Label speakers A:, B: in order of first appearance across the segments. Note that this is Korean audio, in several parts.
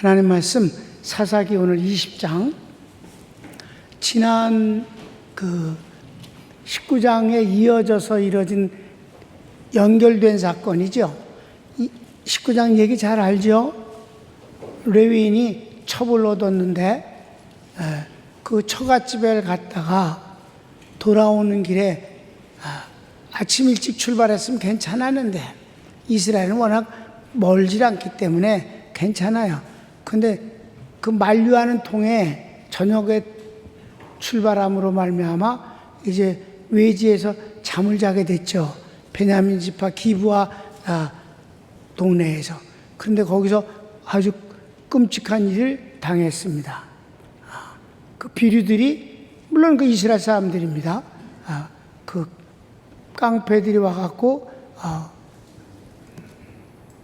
A: 하나님 말씀 사사기 오늘 20장, 지난 19장에 이어져서 이뤄진 연결된 사건이죠. 19장 얘기 잘 알죠? 레위인이 첩을 얻었는데 그 처갓집에 갔다가 돌아오는 길에 아침 일찍 출발했으면 괜찮았는데 이스라엘은 워낙 멀지 않기 때문에 괜찮아요. 근데 그 만류하는 통에 저녁에 출발함으로 말미암아 이제 외지에서 잠을 자게 됐죠. 베냐민 지파 기브아 동네에서. 그런데 거기서 아주 끔찍한 일을 당했습니다. 그 비류들이 물론 그 이스라엘 사람들입니다. 그 깡패들이 와갖고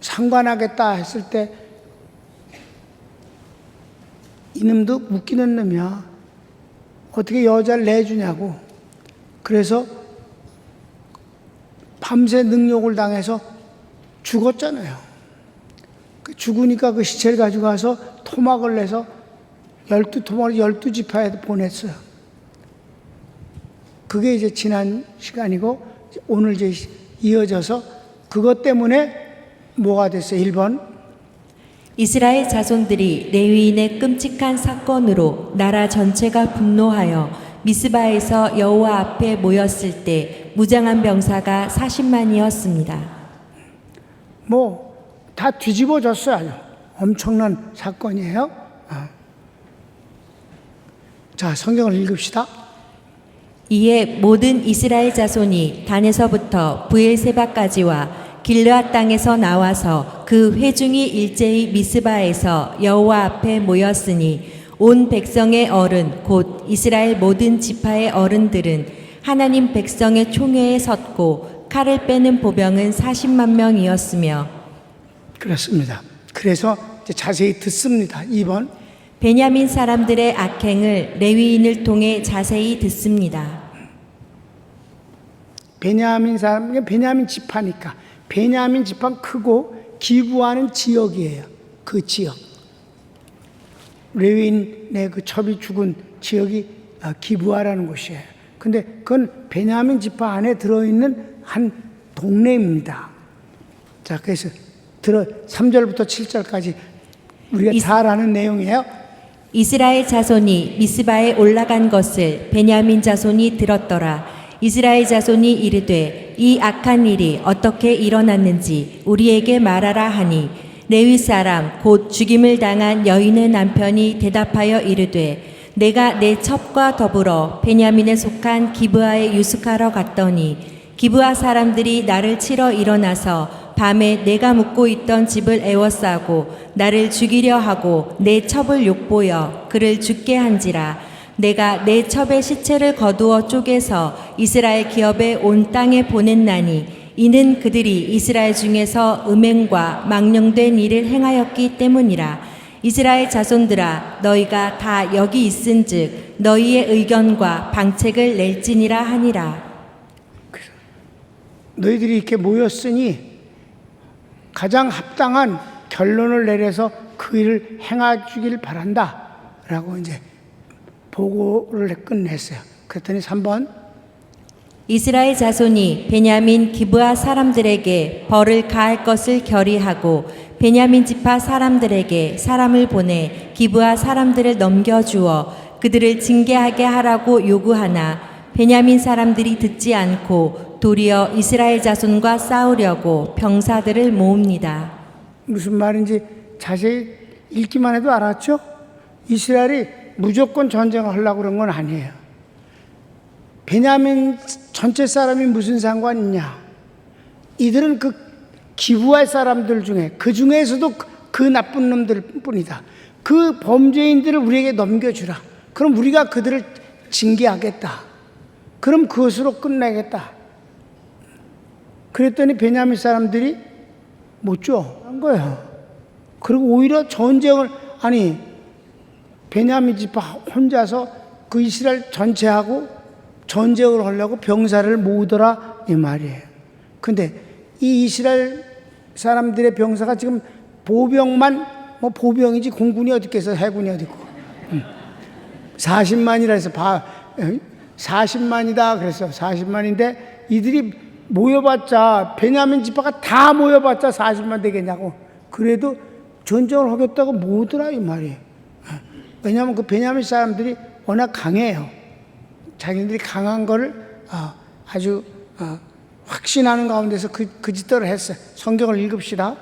A: 상관하겠다 했을 때 이놈도 웃기는 놈이야. 어떻게 여자를 내주냐고. 그래서 밤새 능욕을 당해서 죽었잖아요. 죽으니까 그 시체를 가지고 가서 토막을 내서 12토막을 12지파에 보냈어요. 그게 이제 지난 시간이고 오늘 이제 이어져서 그것 때문에 뭐가 됐어요? 1번.
B: 이스라엘 자손들이 레위인의 끔찍한 사건으로 나라 전체가 분노하여 미스바에서 여호와 앞에 모였을 때 무장한 병사가 40만이었습니다.
A: 다 뒤집어졌어요. 엄청난 사건이에요. 자, 성경을 읽읍시다.
B: 이에 모든 이스라엘 자손이 단에서부터 브엘세바까지와 길르앗 땅에서 나와서 그 회중이 일제히 미스바에서 여호와 앞에 모였으니 온 백성의 어른 곧 이스라엘 모든 지파의 어른들은 하나님 백성의 총회에 섰고 칼을 빼는 보병은 40만 명이었으며
A: 그렇습니다. 그래서 이제 자세히 듣습니다. 2번.
B: 베냐민 사람들의 악행을 레위인을 통해 자세히 듣습니다.
A: 베냐민 사람, 베냐민 지파니까. 베냐민 지파는 크고 기브아는 지역이에요. 그 지역. 레위인의 그 첩이 죽은 지역이 기브아라는 곳이에요. 근데 그건 베냐민 지파 안에 들어있는 한 동네입니다. 자, 그래서 3절부터 7절까지 우리가 잘 아는 내용이에요.
B: 이스라엘 자손이 미스바에 올라간 것을 베냐민 자손이 들었더라. 이스라엘 자손이 이르되 이 악한 일이 어떻게 일어났는지 우리에게 말하라 하니 레위 사람 곧 죽임을 당한 여인의 남편이 대답하여 이르되 내가 내 첩과 더불어 베냐민에 속한 기브아에 유숙하러 갔더니 기브아 사람들이 나를 치러 일어나서 밤에 내가 묵고 있던 집을 에워싸고 나를 죽이려 하고 내 첩을 욕보여 그를 죽게 한지라. 내가 내 첩의 시체를 거두어 쪼개서 이스라엘 기업에 온 땅에 보냈나니 이는 그들이 이스라엘 중에서 음행과 망령된 일을 행하였기 때문이라. 이스라엘 자손들아 너희가 다 여기 있은즉 너희의 의견과 방책을 낼지니라 하니라.
A: 너희들이 이렇게 모였으니 가장 합당한 결론을 내려서 그 일을 행하주길 바란다 라고 이제 보고를 끝냈어요. 그랬더니 3번.
B: 이스라엘 자손이 베냐민 기브아 사람들에게 벌을 가할 것을 결의하고 베냐민 지파 사람들에게 사람을 보내 기브아 사람들을 넘겨주어 그들을 징계하게 하라고 요구하나 베냐민 사람들이 듣지 않고 도리어 이스라엘 자손과 싸우려고 병사들을 모읍니다. 무슨
A: 말인지 자세히 읽기만 해도 알았죠? 이스라엘이 무조건 전쟁을 하려고 그런 건 아니에요. 베냐민 전체 사람이 무슨 상관 있냐? 이들은 그 기브아 사람들 중에 그 중에서도 그 나쁜 놈들 뿐이다. 그 범죄인들을 우리에게 넘겨주라. 그럼 우리가 그들을 징계하겠다. 그럼 그것으로 끝내겠다. 그랬더니 베냐민 사람들이 못줘 한 거예요. 그리고 오히려 전쟁을 베냐민 지파 혼자서 그 이스라엘 전체하고 전쟁을 하려고 병사를 모으더라 이 말이에요. 근데 이 이스라엘 사람들의 병사가 지금 보병만 뭐 보병이지 공군이 어디 있겠어, 해군이 어디 있고. 40만이라 해서 40만이다 그랬어. 40만인데 이들이 모여봤자, 베냐민 지파가 다 모여봤자 40만 되겠냐고. 그래도 전쟁을 하겠다고 뭐더라 이 말이에요. 왜냐하면 그 베냐민 사람들이 워낙 강해요. 자기들이 강한 거를 아주 확신하는 가운데서 그 짓들을 했어요. 성경을 읽읍시다.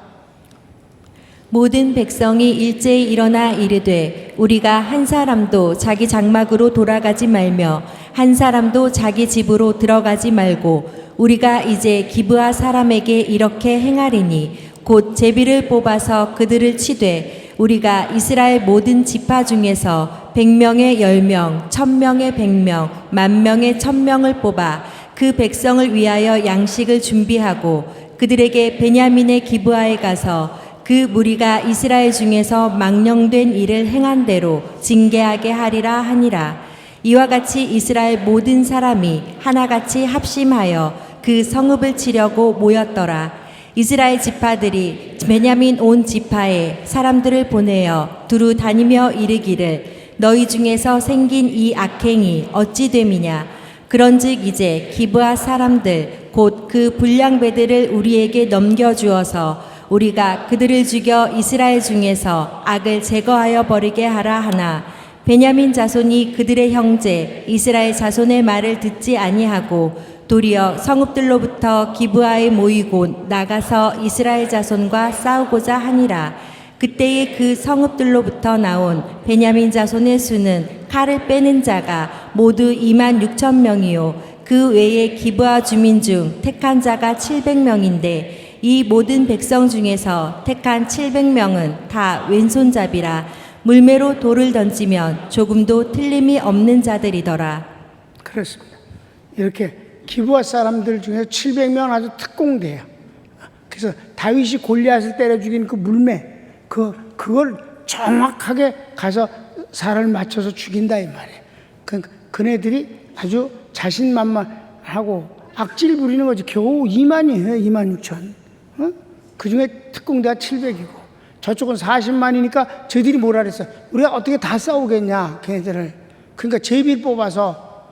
B: 모든 백성이 일제히 일어나 이르되 우리가 한 사람도 자기 장막으로 돌아가지 말며 한 사람도 자기 집으로 들어가지 말고 우리가 이제 기브아 사람에게 이렇게 행하리니 곧 제비를 뽑아서 그들을 치되 우리가 이스라엘 모든 지파 중에서 100명의 10명, 1000명의 100명, 10,000명의 1000명을 뽑아 그 백성을 위하여 양식을 준비하고 그들에게 베냐민의 기브아에 가서 그 무리가 이스라엘 중에서 망령된 일을 행한 대로 징계하게 하리라 하니라. 이와 같이 이스라엘 모든 사람이 하나같이 합심하여 그 성읍을 치려고 모였더라. 이스라엘 지파들이 베냐민 온 지파에 사람들을 보내어 두루 다니며 이르기를 너희 중에서 생긴 이 악행이 어찌 됨이냐. 그런즉 이제 기브아 사람들 곧 그 불량배들을 우리에게 넘겨주어서 우리가 그들을 죽여 이스라엘 중에서 악을 제거하여 버리게 하라 하나 베냐민 자손이 그들의 형제 이스라엘 자손의 말을 듣지 아니하고 도리어 성읍들로부터 기브아에 모이고 나가서 이스라엘 자손과 싸우고자 하니라. 그때에 그 성읍들로부터 나온 베냐민 자손의 수는 칼을 빼는 자가 모두 26,000명이요 그 외에 기브아 주민 중 택한 자가 700명인데 이 모든 백성 중에서 택한 700명은 다 왼손잡이라 물매로 돌을 던지면 조금도 틀림이 없는 자들이더라.
A: 그렇습니다. 이렇게 기브아 사람들 중에 700명 아주 특공대예요. 그래서 다윗이 골리앗을 때려 죽인 그 물매, 그걸 정확하게 가서 살을 맞춰서 죽인다 이 말이에요. 그네들이 아주 자신만만하고 악질 부리는 거지. 겨우 2만이에요. 26,000. 그 중에 특공대가 700이고 저쪽은 40만이니까 저들이 뭐라 그랬어. 우리가 어떻게 다 싸우겠냐 걔네들을. 그러니까 제비를 뽑아서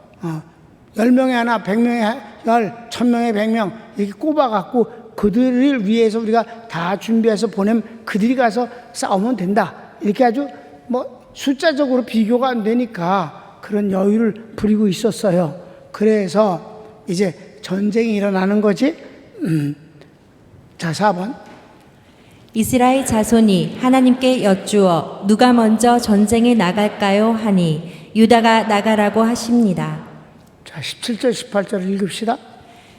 A: 10명에 하나, 100명에 10, 1000명에 100명 이렇게 꼽아갖고 그들을 위해서 우리가 다 준비해서 보내면 그들이 가서 싸우면 된다. 이렇게 아주 뭐 숫자적으로 비교가 안 되니까 그런 여유를 부리고 있었어요. 그래서 이제 전쟁이 일어나는 거지. 자, 4번.
B: 이스라엘 자손이 하나님께 여쭈어 누가 먼저 전쟁에 나갈까요 하니 유다가 나가라고 하십니다.
A: 자, 17절 18절을 읽읍시다.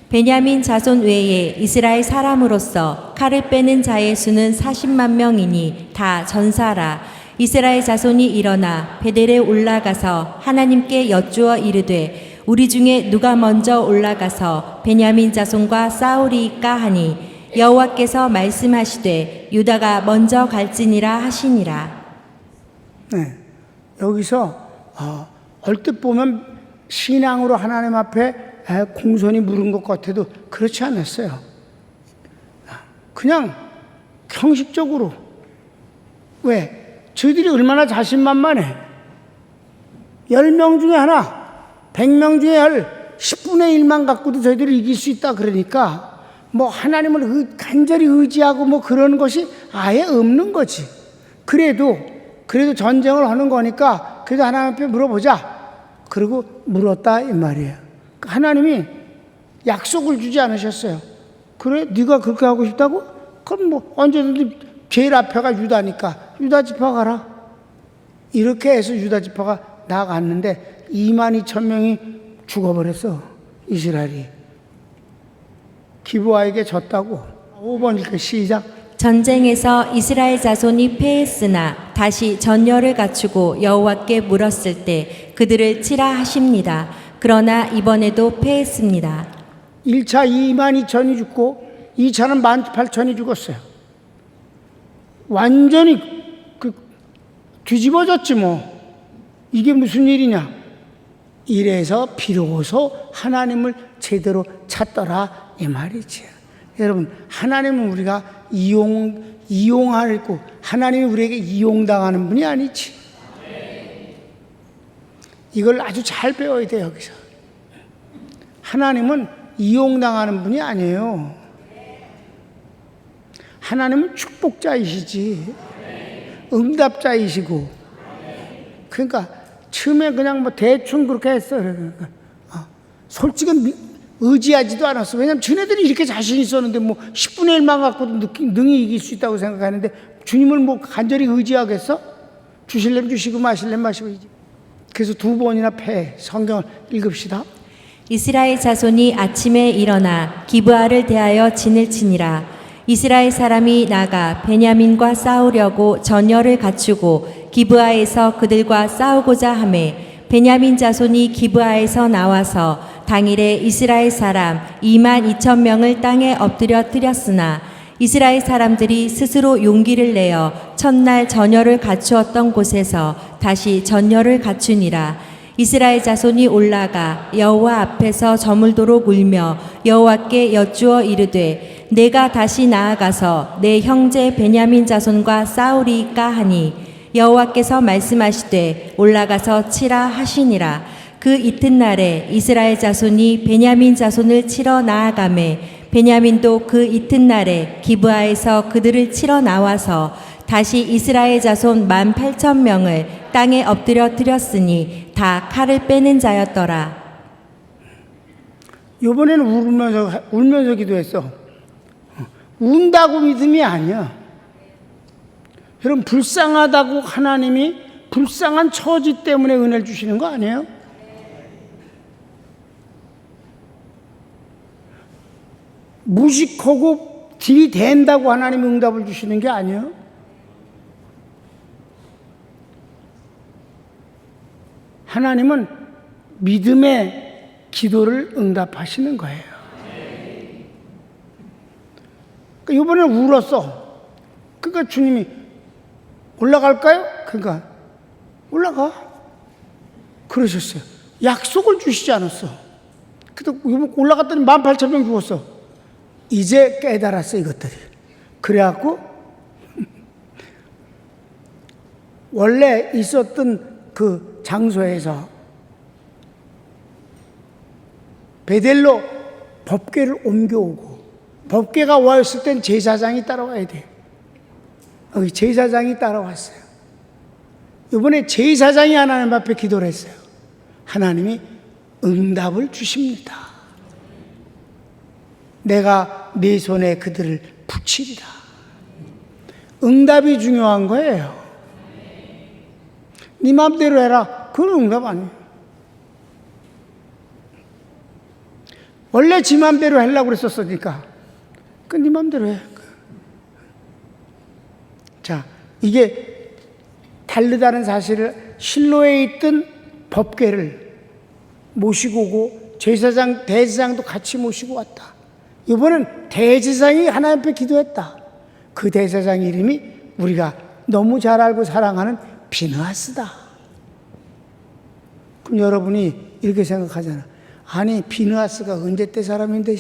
B: 베냐민 자손 외에 이스라엘 사람으로서 칼을 빼는 자의 수는 40만 명이니 다 전사라. 이스라엘 자손이 일어나 베델에 올라가서 하나님께 여쭈어 이르되 우리 중에 누가 먼저 올라가서 베냐민 자손과 싸우리이까 하니 여호와께서 말씀하시되 유다가 먼저 갈지니라 하시니라.
A: 네, 여기서 얼뜻 보면 신앙으로 하나님 앞에 공손히 물은 것 같아도 그렇지 않았어요. 그냥 형식적으로. 왜? 저희들이 얼마나 자신만만해. 10명 중에 하나, 100명 중에 10분의 1만 갖고도 저희들이 이길 수 있다 그러니까 뭐 하나님을 간절히 의지하고 뭐 그런 것이 아예 없는 거지. 그래도 전쟁을 하는 거니까 그래도 하나님 앞에 물어보자. 그리고 물었다 이 말이에요. 하나님이 약속을 주지 않으셨어요. 그래? 네가 그렇게 하고 싶다고? 그럼 뭐 언제든지 제일 앞에가 유다니까 유다 지파 가라. 이렇게 해서 유다 지파가 나갔는데 22,000명이 죽어버렸어. 이스라엘이. 기브아에게 졌다고. 5번 읽고 시작.
B: 전쟁에서 이스라엘 자손이 패했으나 다시 전열을 갖추고 여호와께 물었을 때 그들을 치라 하십니다. 그러나 이번에도 패했습니다.
A: 1차 22,000이 죽고 2차는 18,000이 죽었어요. 완전히 뒤집어졌지 뭐. 이게 무슨 일이냐. 이래서 비로소 하나님을 제대로 찾더라 이 말이지. 여러분, 하나님은 우리가 이용하고 하나님이 우리에게 이용당하는 분이 아니지. 이걸 아주 잘 배워야 돼. 여기서 하나님은 이용당하는 분이 아니에요. 하나님은 축복자이시지, 응답자이시고. 그러니까 처음에 그냥 뭐 대충 그렇게 했어. 그러니까 솔직히 의지하지도 않았어. 왜냐면 쟤네들이 이렇게 자신 있었는데 뭐 10분의 1만 갖고도 능히 이길 수 있다고 생각하는데 주님을 뭐 간절히 의지하겠어? 주실래면 주시고 마실래면 마시고. 그래서 2번이나 패. 성경을 읽읍시다.
B: 이스라엘 자손이 아침에 일어나 기브아를 대하여 진을 치니라. 이스라엘 사람이 나가 베냐민과 싸우려고 전열을 갖추고 기브아에서 그들과 싸우고자 하매 베냐민 자손이 기브아에서 나와서 당일에 이스라엘 사람 22,000명을 땅에 엎드려 뜨렸으나 이스라엘 사람들이 스스로 용기를 내어 첫날 전열을 갖추었던 곳에서 다시 전열을 갖추니라. 이스라엘 자손이 올라가 여호와 앞에서 저물도록 울며 여호와께 여쭈어 이르되 내가 다시 나아가서 내 형제 베냐민 자손과 싸우리이까 하니 여호와께서 말씀하시되 올라가서 치라 하시니라. 그 이튿날에 이스라엘 자손이 베냐민 자손을 치러 나아가매 베냐민도 그 이튿날에 기브아에서 그들을 치러 나와서 다시 이스라엘 자손 18,000명을 땅에 엎드려 뜨렸으니 다 칼을 빼는 자였더라.
A: 이번에는 울면서 기도했어. 운다고 믿음이 아니야. 여러분, 불쌍하다고 하나님이 불쌍한 처지 때문에 은혜를 주시는 거 아니에요? 무식하고 들이댄다고 하나님이 응답을 주시는 게 아니에요? 하나님은 믿음의 기도를 응답하시는 거예요. 그러니까 이번에 울었어. 그러니까 주님이 올라갈까요? 그러니까 올라가. 그러셨어요. 약속을 주시지 않았어. 그래도 올라갔더니 18,000명 죽었어. 이제 깨달았어, 이것들이. 그래갖고 원래 있었던 그 장소에서 베델로 법궤를 옮겨오고, 법궤가 왔을 땐 제사장이 따라와야 돼. 여기 제사장이 따라왔어요. 이번에 제사장이 하나님 앞에 기도를 했어요. 하나님이 응답을 주십니다. 내가 네 손에 그들을 붙이리라. 응답이 중요한 거예요. 네 마음대로 해라. 그건 응답 아니에요. 원래 지 마음대로 하려고 그랬었으니까. 그 네 마음대로 해. 자, 이게 다르다는 사실을 실로에 있던 법궤를 모시고 오고 제사장, 대제사장도 같이 모시고 왔다. 이번엔 대제사장이 하나님 앞에 기도했다. 그 대제사장 이름이 우리가 너무 잘 알고 사랑하는 비느하스다. 그럼 여러분이 이렇게 생각하잖아. 아니, 비느하스가 언제 때 사람인데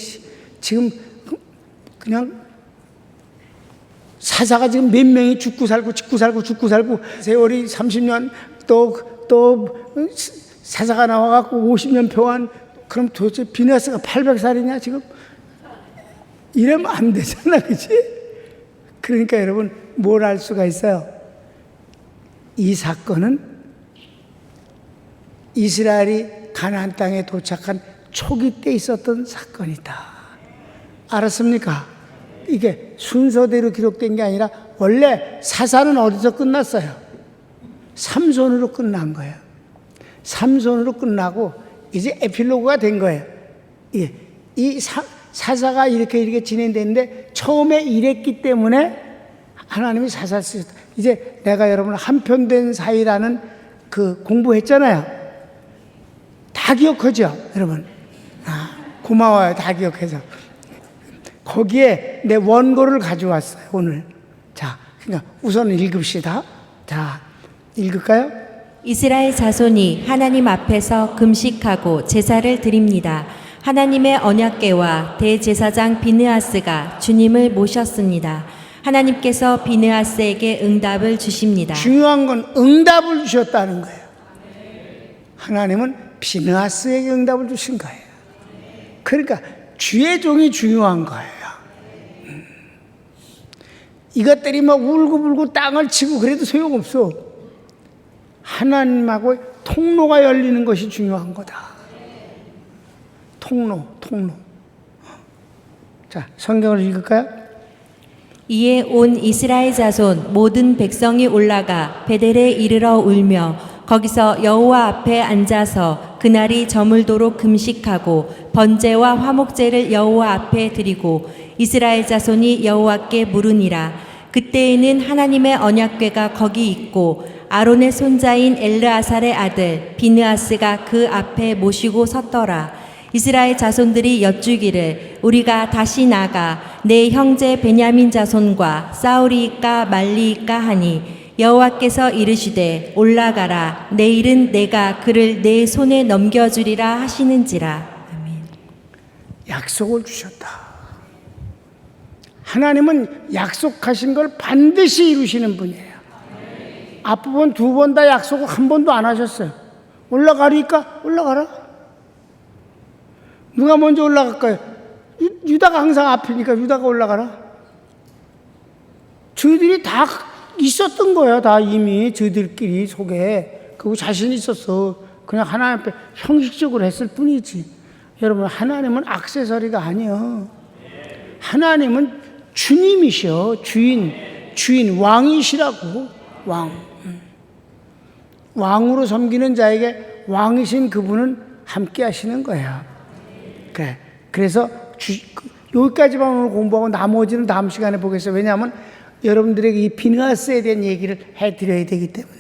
A: 지금 그냥 사사가 지금 몇 명이 죽고 살고 세월이 30년 또 사사가 나와갖고 50년 평안. 그럼 도대체 비느하스가 800살이냐 지금? 이러면 안 되잖아, 그치? 그러니까 여러분, 뭘 알 수가 있어요? 이 사건은 이스라엘이 가나안 땅에 도착한 초기 때 있었던 사건이다. 알았습니까? 이게 순서대로 기록된 게 아니라 원래 사사는 어디서 끝났어요? 삼손으로 끝난 거예요. 삼손으로 끝나고 이제 에필로그가 된 거예요. 이 사사가 이렇게 진행됐는데 처음에 이랬기 때문에 하나님이 사사 쓰셨다. 이제 내가 여러분 한편된 사이라는 그 공부했잖아요. 다 기억하죠, 여러분? 고마워요, 다 기억해서. 거기에 내 원고를 가져왔어요, 오늘. 자, 그러니까 우선 읽읍시다. 자, 읽을까요?
B: 이스라엘 자손이 하나님 앞에서 금식하고 제사를 드립니다. 하나님의 언약궤와 대제사장 비느하스가 주님을 모셨습니다. 하나님께서 비느하스에게 응답을 주십니다.
A: 중요한 건 응답을 주셨다는 거예요. 하나님은 비느하스에게 응답을 주신 거예요. 그러니까 주의 종이 중요한 거예요. 이것들이 막 울고불고 땅을 치고 그래도 소용없어. 하나님하고 통로가 열리는 것이 중요한 거다. 통로. 자, 성경을 읽을까요?
B: 이에 온 이스라엘 자손 모든 백성이 올라가 베델에 이르러 울며 거기서 여호와 앞에 앉아서 그날이 저물도록 금식하고 번제와 화목제를 여호와 앞에 드리고 이스라엘 자손이 여호와께 물으니라. 그때에는 하나님의 언약궤가 거기 있고 아론의 손자인 엘르아살의 아들 비느하스가 그 앞에 모시고 섰더라. 이스라엘 자손들이 여쭈기를 우리가 다시 나가 내 형제 베냐민 자손과 싸우리이까 말리이까 하니 여호와께서 이르시되 올라가라. 내일은 내가 그를 내 손에 넘겨주리라 하시는지라. 아멘.
A: 약속을 주셨다. 하나님은 약속하신 걸 반드시 이루시는 분이에요. 앞부분 두 번 다 약속을 한 번도 안 하셨어요. 올라가리까? 올라가라. 누가 먼저 올라갈까요? 유다가 항상 앞이니까 유다가 올라가라. 저희들이 다 있었던 거예요. 다 이미 저희들끼리 속에. 그리고 자신이 있었어. 그냥 하나님 앞에 형식적으로 했을 뿐이지. 여러분, 하나님은 액세서리가 아니에요. 하나님은 주님이셔. 주인, 왕이시라고. 왕으로 섬기는 자에게 왕이신 그분은 함께 하시는 거야. 그래. 그래서 여기까지만 오늘 공부하고 나머지는 다음 시간에 보겠어요. 왜냐하면 여러분들에게 이 비느하스에 대한 얘기를 해드려야 되기 때문에.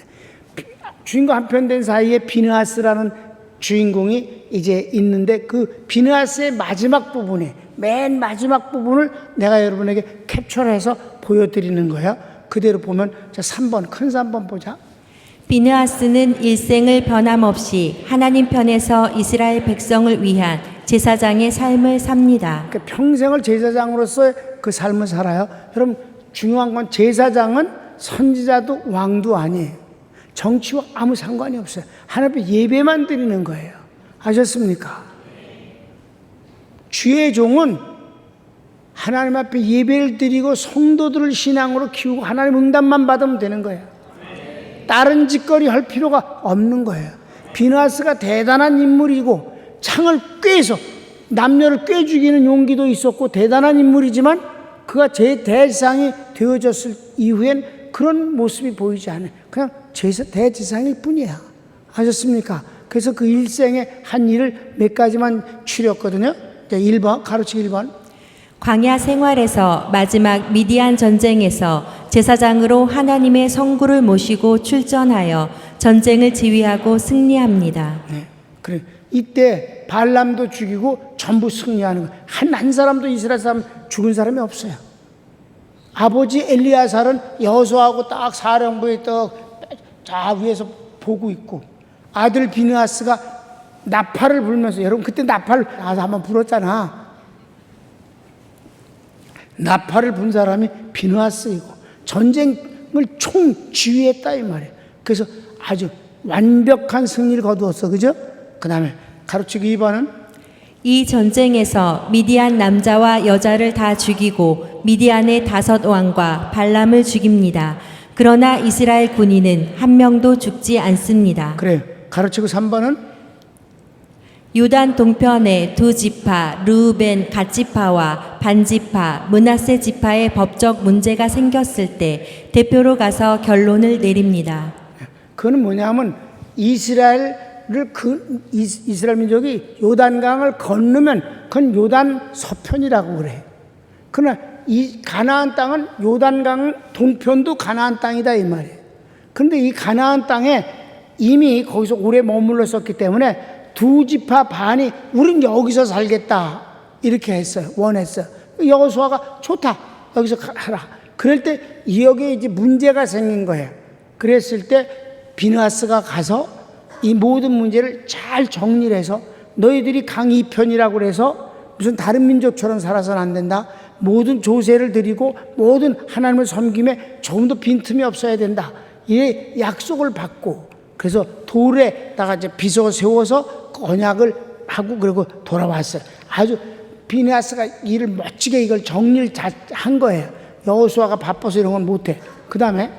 A: 주인공 한편 된 사이에 비느하스라는 주인공이 이제 있는데 그 비느하스의 마지막 부분에 맨 마지막 부분을 내가 여러분에게 캡처해서 보여드리는 거야. 그대로 보면 자 3번 큰 3번 보자.
B: 비느하스는 일생을 변함없이 하나님 편에서 이스라엘 백성을 위한 제사장의 삶을 삽니다.
A: 그러니까 평생을 제사장으로서의 그 삶을 살아요. 여러분 중요한 건 제사장은 선지자도 왕도 아니에요. 정치와 아무 상관이 없어요. 하나님 앞에 예배만 드리는 거예요. 아셨습니까? 주의 종은 하나님 앞에 예배를 드리고 성도들을 신앙으로 키우고 하나님 응답만 받으면 되는 거예요. 다른 짓거리 할 필요가 없는 거예요. 비느하스가 대단한 인물이고 창을 꿰서 남녀를 꿰 죽이는 용기도 있었고 대단한 인물이지만 그가 제 대제사장이 되어졌을 이후엔 그런 모습이 보이지 않아요. 그냥 대제사장일 뿐이야. 아셨습니까? 그래서 그 일생에 한 일을 몇 가지만 추렸거든요. 1번 가로치기 1번.
B: 광야 생활에서 마지막 미디안 전쟁에서 제사장으로 하나님의 성구를 모시고 출전하여 전쟁을 지휘하고 승리합니다.
A: 네, 그래. 이때 발람도 죽이고 전부 승리하는 거예요. 한 사람도 이스라엘 사람 죽은 사람이 없어요. 아버지 엘리야살은 여호수아하고 딱 사령부에 저 위에서 보고 있고 아들 비느하스가 나팔을 불면서 여러분 그때 나팔 나서 한번 불었잖아. 나팔을 분 사람이 비느하스이고 전쟁을 총 지휘했다 이 말이에요. 그래서 아주 완벽한 승리를 거두었어. 그죠? 그 다음에 가로치기 2번은
B: 이 전쟁에서 미디안 남자와 여자를 다 죽이고 미디안의 5 왕과 발람을 죽입니다. 그러나 이스라엘 군인은 한 명도 죽지 않습니다.
A: 그래요. 가로치고 3번은
B: 요단 동편의 2 지파 르우벤 갓지파와 반지파 므낫세 지파의 법적 문제가 생겼을 때 대표로 가서 결론을 내립니다.
A: 그거는 뭐냐면 이스라엘 민족이 요단강을 건너면 그건 요단 서편이라고 그래. 그러나 이 가나안 땅은 요단강 동편도 가나안 땅이다 이 말이에요. 그런데 이 가나안 땅에 이미 거기서 오래 머물렀었기 때문에 2 지파 반이 우린 여기서 살겠다 이렇게 했어요. 원했어요. 여호수아가 좋다 여기서 하라. 그럴 때 여기에 이제 문제가 생긴 거예요. 그랬을 때 비느하스가 가서 이 모든 문제를 잘 정리를 해서 너희들이 강 2편이라고 해서 무슨 다른 민족처럼 살아서는 안 된다. 모든 조세를 드리고 모든 하나님을 섬김에 조금도 빈틈이 없어야 된다. 이 약속을 받고 그래서 돌에다가 이제 빚어 세워서 언약을 하고 그리고 돌아왔어요. 아주 비느하스가 일을 멋지게 이걸 정리를 한 거예요. 여호수아가 바빠서 이런 건 못해. 그 다음에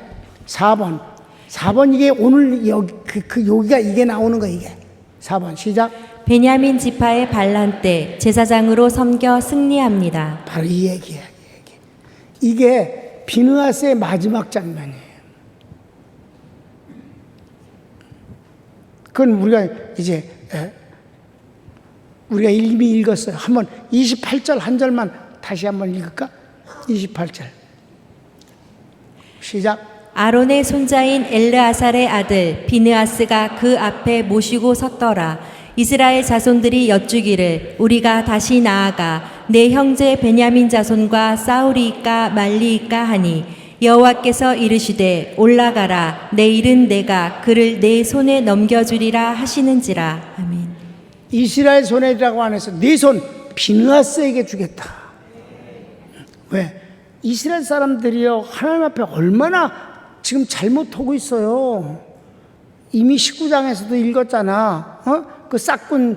A: 4번 이게 오늘 여기가 이게 나오는 거 이게 4번 시작.
B: 베냐민 지파의 반란 때 제사장으로 섬겨 승리합니다.
A: 바로 이 얘기야. 이게 비느하스의 마지막 장면이에요. 그건 우리가 이제 우리가 이미 읽었어요. 한번 28절 한 절만 다시 한번 읽을까? 28절 시작.
B: 아론의 손자인 엘르아살의 아들 비느하스가 그 앞에 모시고 섰더라. 이스라엘 자손들이 여쭈기를 우리가 다시 나아가 내 형제 베냐민 자손과 싸우리이까 말리이까 하니 여호와께서 이르시되 올라가라 내일은 내가 그를 내 손에 넘겨주리라 하시는지라. 아멘.
A: 이스라엘 손에라고 안 해서 네 손 비느하스에게 주겠다. 왜? 이스라엘 사람들이요 하나님 앞에 얼마나 지금 잘못하고 있어요. 이미 19장에서도 읽었잖아. 그 싹군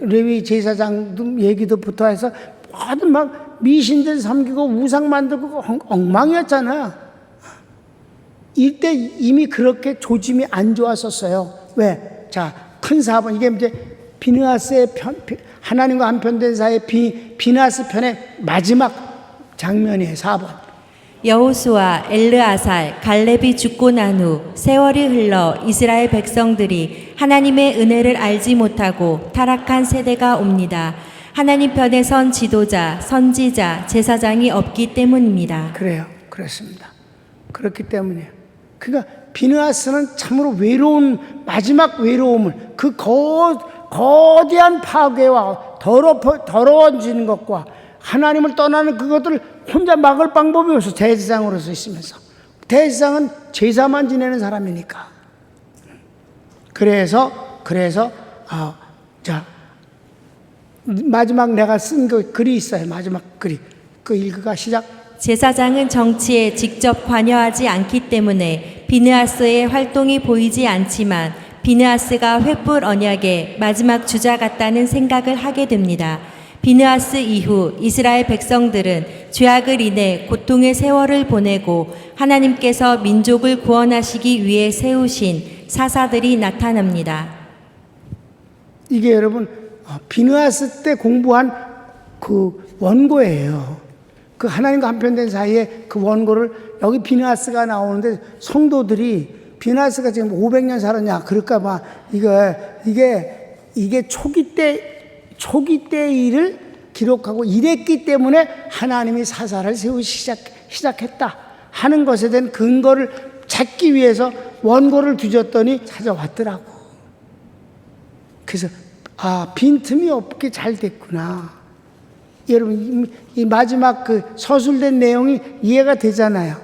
A: 레위 제사장 얘기도부터 해서 모든 막 미신들 섬기고 우상 만들고 엉망이었잖아. 이때 이미 그렇게 조짐이 안 좋았었어요. 왜? 자, 큰 4번 이게 이제 비느하스의 하나님과 한편된 사이의 비느하스 편의 마지막 장면이에요. 4번.
B: 여호수아, 엘르아살, 갈렙이 죽고 난 후 세월이 흘러 이스라엘 백성들이 하나님의 은혜를 알지 못하고 타락한 세대가 옵니다. 하나님 편에 선 지도자, 선지자, 제사장이 없기 때문입니다.
A: 그래요. 그렇습니다. 그렇기 때문이에요. 그러니까 비느하스는 참으로 외로운 마지막 외로움을 그 거대한 파괴와 더러워지는 것과 하나님을 떠나는 그것들을 혼자 막을 방법이 없어. 대제사장으로서 있으면서 대제사장은 제사만 지내는 사람이니까. 그래서 자 마지막 내가 쓴 그 글이 있어요. 마지막 글이 그 읽어가 시작.
B: 제사장은 정치에 직접 관여하지 않기 때문에 비느하스의 활동이 보이지 않지만 비느하스가 횃불 언약의 마지막 주자 같다는 생각을 하게 됩니다. 비느하스 이후 이스라엘 백성들은 죄악을 인해 고통의 세월을 보내고 하나님께서 민족을 구원하시기 위해 세우신 사사들이 나타납니다.
A: 이게 여러분 비느하스 때 공부한 그 원고예요. 그 하나님과 한편된 사이에 그 원고를 여기 비느하스가 나오는데 성도들이 비느하스가 지금 500년 살았냐 그럴까 봐 이게 초기 때 일을 기록하고 이랬기 때문에 하나님이 사사를 세우기 시작했다 하는 것에 대한 근거를 찾기 위해서 원고를 뒤졌더니 찾아왔더라고. 그래서 빈틈이 없게 잘 됐구나. 여러분 이 마지막 그 서술된 내용이 이해가 되잖아요.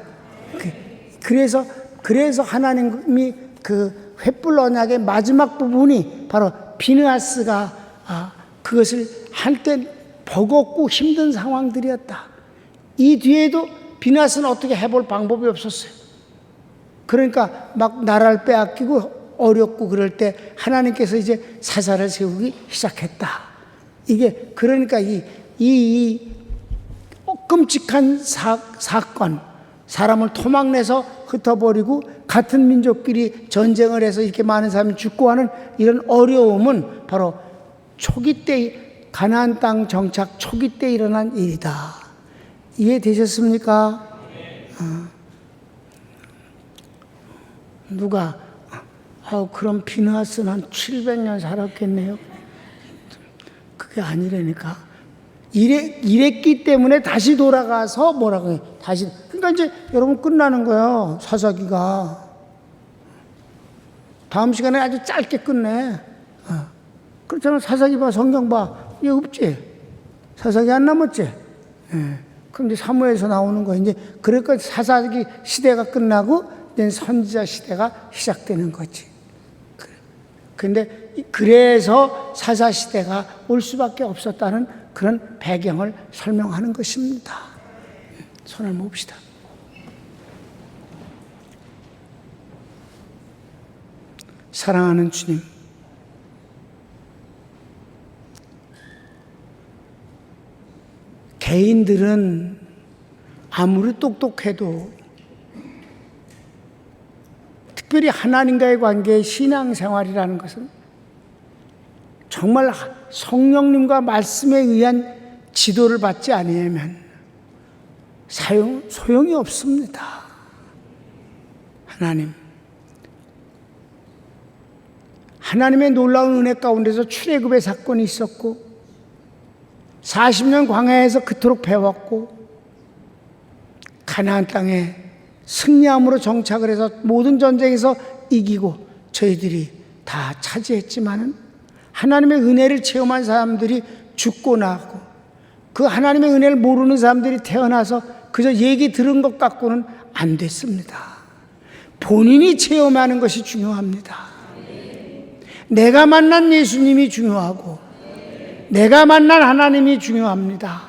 A: 그래서 하나님이 그 횃불 언약의 마지막 부분이 바로 비느하스가 그것을 할 때 버겁고 힘든 상황들이었다. 이 뒤에도 비느하스는 어떻게 해볼 방법이 없었어요. 그러니까 막 나라를 빼앗기고 어렵고 그럴 때 하나님께서 이제 사사를 세우기 시작했다. 이게 그러니까 이 끔찍한 사건, 사람을 토막내서 흩어버리고 같은 민족끼리 전쟁을 해서 이렇게 많은 사람이 죽고 하는 이런 어려움은 바로 초기 때 가나안 땅 정착 초기 때 일어난 일이다. 이해되셨습니까? 누가 그럼 비느하스는 한 700년 살았겠네요. 그게 아니라니까. 이랬기 때문에 다시 돌아가서 뭐라고 해요? 그러니까 이제 여러분 끝나는 거예요. 사사기가. 다음 시간에 아주 짧게 끝내. 그렇잖아. 사사기 봐, 성경 봐. 이게 없지. 사사기 안 남았지. 그럼 이제 사무엘에서 나오는 거야. 이제 그러니까 사사기 시대가 끝나고 이제 선지자 시대가 시작되는 거지. 근데 그래서 사사 시대가 올 수밖에 없었다는 그런 배경을 설명하는 것입니다. 손을 모읍시다. 사랑하는 주님, 개인들은 아무리 똑똑해도 특별히 하나님과의 관계의 신앙생활이라는 것은 정말 성령님과 말씀에 의한 지도를 받지 않으면 소용이 없습니다. 하나님의 놀라운 은혜 가운데서 출애굽의 사건이 있었고 40년 광야에서 그토록 배웠고 가나안 땅에 승리함으로 정착을 해서 모든 전쟁에서 이기고 저희들이 다 차지했지만은 하나님의 은혜를 체험한 사람들이 죽고 나고 그 하나님의 은혜를 모르는 사람들이 태어나서 그저 얘기 들은 것 갖고는 안 됐습니다. 본인이 체험하는 것이 중요합니다. 내가 만난 예수님이 중요하고 내가 만난 하나님이 중요합니다.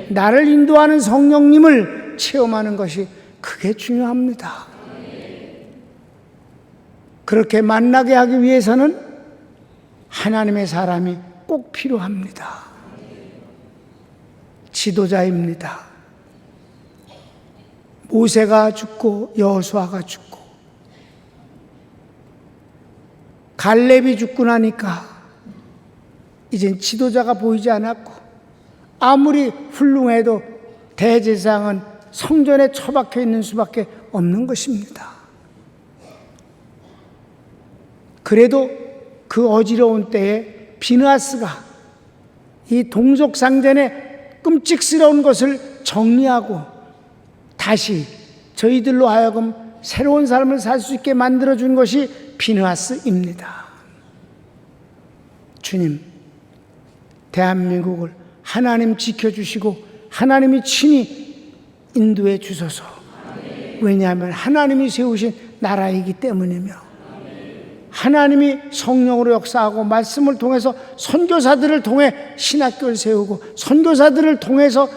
A: 나를 인도하는 성령님을 체험하는 것이 그게 중요합니다. 그렇게 만나게 하기 위해서는 하나님의 사람이 꼭 필요합니다. 지도자입니다. 모세가 죽고 여호수아가 죽고 갈렙이 죽고 나니까 이젠 지도자가 보이지 않았고 아무리 훌륭해도 대제사장은 성전에 처박혀 있는 수밖에 없는 것입니다. 그래도 그 어지러운 때에 비느하스가 이 동족상전의 끔찍스러운 것을 정리하고 다시 저희들로 하여금 새로운 삶을 살 수 있게 만들어준 것이 비느하스입니다. 주님, 대한민국을 하나님 지켜주시고 하나님이 친히 인도해 주소서. 왜냐하면 하나님이 세우신 나라이기 때문이며 하나님이 성령으로 역사하고 말씀을 통해서 선교사들을 통해 신학교를 세우고 선교사들을 통해서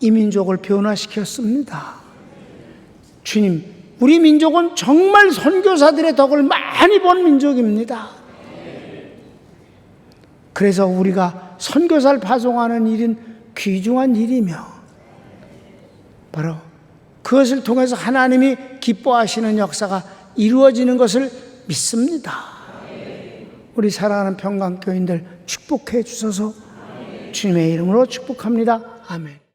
A: 이 민족을 변화시켰습니다. 주님, 우리 민족은 정말 선교사들의 덕을 많이 본 민족입니다. 그래서 우리가 선교사를 파송하는 일은 귀중한 일이며 바로 그것을 통해서 하나님이 기뻐하시는 역사가 이루어지는 것을 믿습니다. 우리 사랑하는 평강교인들 축복해 주소서. 주님의 이름으로 축복합니다. 아멘.